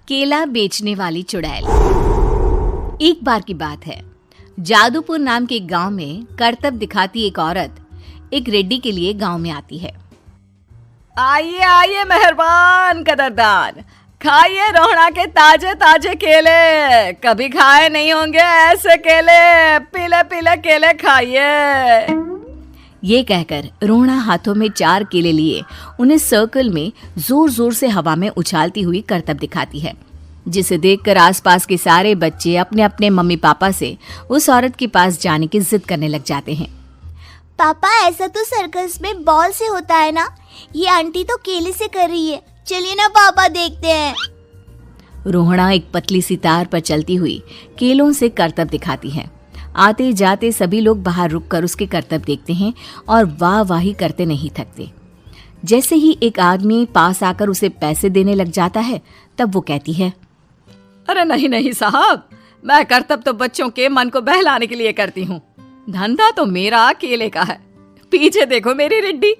केला बेचने वाली चुड़ैल। एक बार की बात है, जादूपुर नाम के एक गांव में करतब दिखाती एक औरत एक रेड्डी के लिए गांव में आती है। आइए आइए मेहरबान कदरदान, खाइए रोहड़ा के ताजे ताजे केले, कभी खाए नहीं होंगे ऐसे केले, पीले पीले केले खाइए। ये कहकर रोहड़ा हाथों में 4 केले लिए उन्हें सर्कल में जोर जोर से हवा में उछालती हुई करतब दिखाती है, जिसे देखकर आसपास के सारे बच्चे अपने अपने मम्मी पापा से उस औरत के पास जाने की जिद करने लग जाते हैं। पापा, ऐसा तो सर्कस में बॉल से होता है ना, ये आंटी तो केले से कर रही है, चलिए ना पापा देखते हैं। रोहड़ा एक पतली सी तार पर चलती हुई केलों से करतब दिखाती है। आते जाते सभी लोग बाहर रुककर उसके करतब देखते हैं और वाह वाही करते नहीं थकते। जैसे ही एक आदमी पास आकर उसे पैसे देने लग जाता है, तब वो कहती है, अरे नहीं नहीं साहब, मैं करतब तो बच्चों के मन को बहलाने के लिए करती हूँ, धंधा तो मेरा केले का है। पीछे देखो मेरी रिड्डी,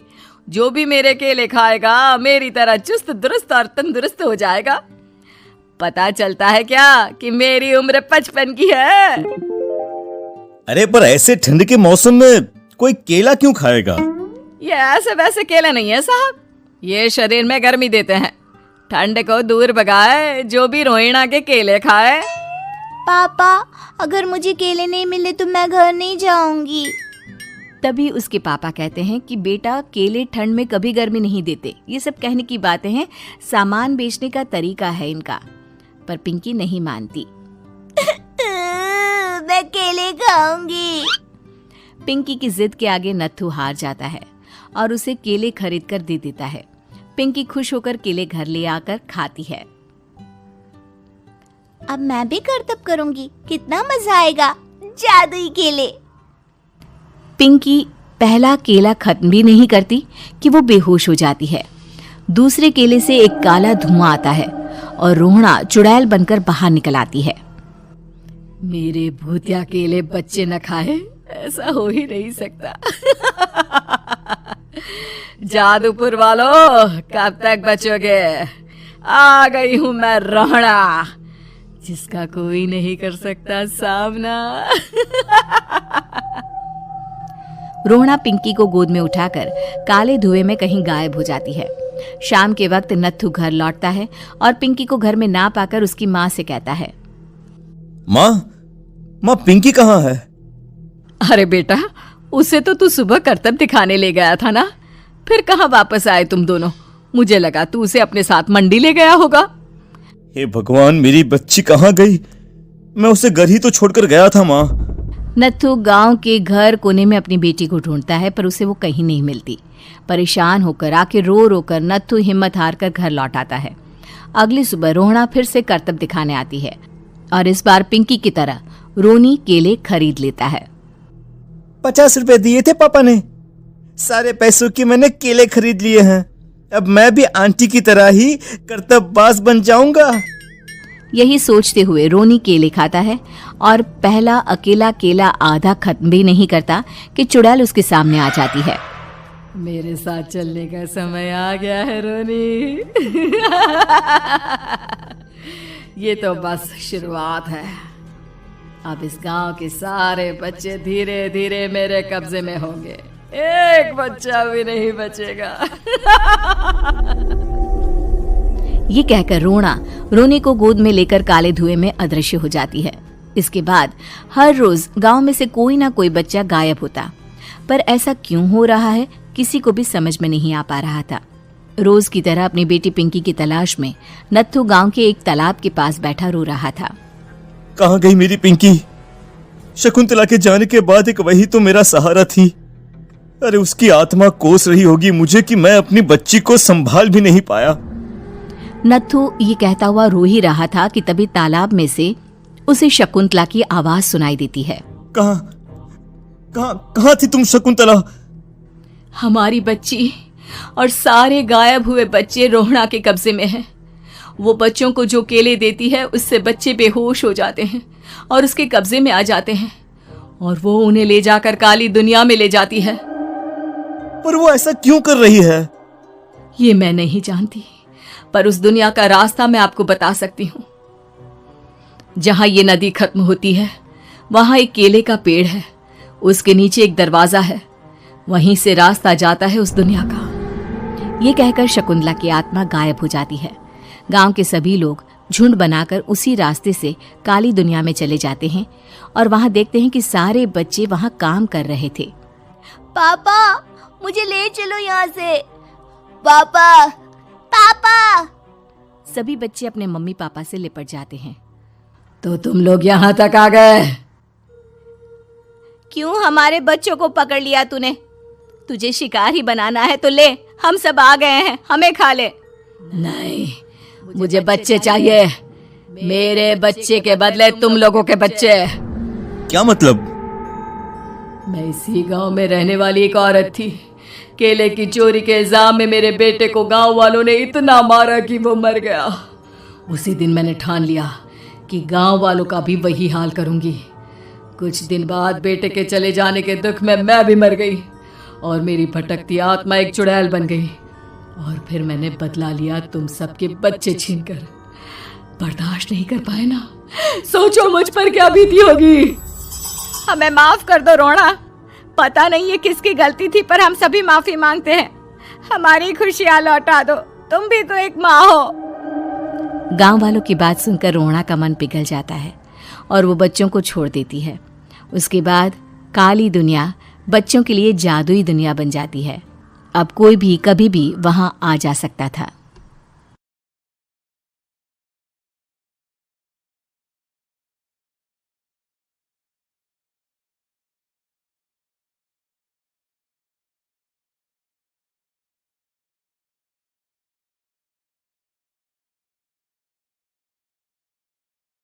जो भी मेरे केले खाएगा मेरी तरह चुस्त दुरुस्त और तंदुरुस्त हो जाएगा। पता चलता है क्या कि मेरी उम्र 55 की है। अरे पर ऐसे ठंड के मौसम में कोई केला क्यों खाएगा? ये ऐसे वैसे केले नहीं है साहब, ये शरीर में गर्मी देते हैं, ठंड को दूर भगाए जो भी रोहिणा के केले खाए। पापा, अगर मुझे केले नहीं मिले तो मैं घर नहीं जाऊंगी। तभी उसके पापा कहते हैं कि बेटा, केले ठंड में कभी गर्मी नहीं देते, ये सब कहने की बातें हैं, सामान बेचने का तरीका है इनका। पर पिंकी नहीं मानती। मैं केले खाऊंगी। पिंकी की जिद के आगे नत्थू हार जाता है और उसे केले खरीद कर दे देता है। पिंकी खुश होकर केले घर ले आकर खाती है। अब मैं भी करतब करूंगी, कितना मजा आएगा, जादुई केले। पिंकी पहला केला खत्म भी नहीं करती कि वो बेहोश हो जाती है। दूसरे केले से एक काला धुआं आता है और रोहड़ा चुड़ैल बनकर बाहर निकल आती है। मेरे भूतिया केले बच्चे न खाए, ऐसा हो ही नहीं सकता। जादूपुर वालों, कब तक बचोगे? आ गई हूं मैं रोहड़ा, जिसका कोई नहीं कर सकता सामना। रोहड़ा पिंकी को गोद में उठाकर काले धुएं में कहीं गायब हो जाती है। शाम के वक्त नत्थू घर लौटता है और पिंकी को घर में ना पाकर उसकी माँ से कहता है, माँ पिंकी कहाँ है? अरे बेटा, उसे तो तू सुबह करतब दिखाने ले गया था ना, फिर कहाँ वापस आए तुम दोनों? मुझे लगा तू उसे अपने साथ मंडी ले गया होगा। हे भगवान, मेरी बच्ची कहाँ गई? मैं उसे घर ही तो छोड़कर गया था माँ। नत्थू गांव के घर कोने में अपनी बेटी को ढूंढता है, पर उसे वो कहीं नहीं मिलती। परेशान होकर आखिर रो रो कर नत्थू हिम्मत हार कर घर लौट आता है। अगली सुबह रोहड़ा फिर से करतब दिखाने आती है और इस बार पिंकी की तरह रोनी केले खरीद लेता है। 50 रुपए दिए थे पापा ने, सारे पैसों की मैंने केले खरीद लिए हैं। अब मैं भी आंटी की तरह ही करतबबाज बन जाऊंगा। यही सोचते हुए रोनी केले खाता है और पहला अकेला केला आधा खत्म भी नहीं करता कि चुड़ैल उसके सामने आ जाती है। मेरे साथ चलने का समय आ गया है रोनी। ये तो बस शुरुआत है, अब इस गांव के सारे बच्चे धीरे धीरे मेरे कब्जे में होंगे, एक बच्चा भी नहीं बचेगा। ये कहकर रोनी को गोद में लेकर काले धुएं में अदृश्य हो जाती है। इसके बाद हर रोज गांव में से कोई ना कोई बच्चा गायब होता, पर ऐसा क्यों हो रहा है किसी को भी समझ में नहीं आ पा रहा था। रोज की तरह अपनी बेटी पिंकी की तलाश में नत्थू गांव के एक तालाब के पास बैठा रो रहा था। कहाँ गई मेरी पिंकी? शकुंतला के जाने के बाद एक वही तो मेरा सहारा थी। अरे उसकी आत्मा कोस रही होगी मुझे कि मैं अपनी बच्ची को संभाल भी नहीं पाया। नत्थू ये कहता हुआ रो ही रहा था कि तभी तालाब में से उसे शकुंतला की आवाज सुनाई देती है। कहाँ थी तुम शकुंतला? हमारी बच्ची और सारे गायब हुए बच्चे रोहड़ा के कब्जे में हैं। वो बच्चों को जो केले देती है उससे बच्चे बेहोश हो जाते हैं और उसके कब्जे में आ जाते हैं और वो उन्हें ले जाकर काली दुनिया में ले जाती है। पर वो ऐसा क्यों कर रही है? ये मैं नहीं जानती, पर उस दुनिया का रास्ता मैं आपको बता सकती हूँ। जहां ये नदी खत्म होती है वहां एक केले का पेड़ है, उसके नीचे एक दरवाजा है, वहीं से रास्ता जाता है उस दुनिया का। ये कहकर शकुंतला की आत्मा गायब हो जाती है। गांव के सभी लोग झुंड बनाकर उसी रास्ते से काली दुनिया में चले जाते हैं और वहां देखते हैं कि सारे बच्चे वहां काम कर रहे थे। पापा मुझे ले चलो यहाँ से। पापा पापा। सभी बच्चे अपने मम्मी पापा से लिपट जाते हैं। तो तुम लोग यहाँ तक आ गए? क्यों हमारे बच्चों को पकड़ लिया तूने? तुझे शिकार ही बनाना है तो ले, हम सब आ गए हैं, हमें खा ले। नहीं, मुझे बच्चे चाहिए। मेरे बच्चे के बदले तुम लोगों के बच्चे। क्या मतलब? मैं इसी गांव में रहने वाली एक औरत थी। केले की चोरी के इल्जाम में मेरे बेटे को गांव वालों ने इतना मारा कि वो मर गया। उसी दिन मैंने ठान लिया कि गांव वालों का भी वही हाल करूंगी। कुछ दिन बाद बेटे के चले जाने के दुख में मैं भी मर गई और मेरी भटकती आत्मा एक चुड़ैल बन गई। और फिर मैंने बदला लिया तुम सबके बच्चे छीनकर। बर्दाश्त नहीं कर पाए ना? सोचो मुझ पर क्या बीती होगी। हमें माफ कर दो रोना। पता नहीं ये किसकी गलती थी, पर हम सभी माफी मांगते हैं। हमारी खुशियां लौटा दो, तुम भी तो एक माँ हो। गांव वालों की बात सुनकर रोना का मन पिघल जाता है और वो बच्चों को छोड़ देती है। उसके बाद काली दुनिया बच्चों के लिए जादुई दुनिया बन जाती है। अब कोई भी कभी भी वहां आ जा सकता था।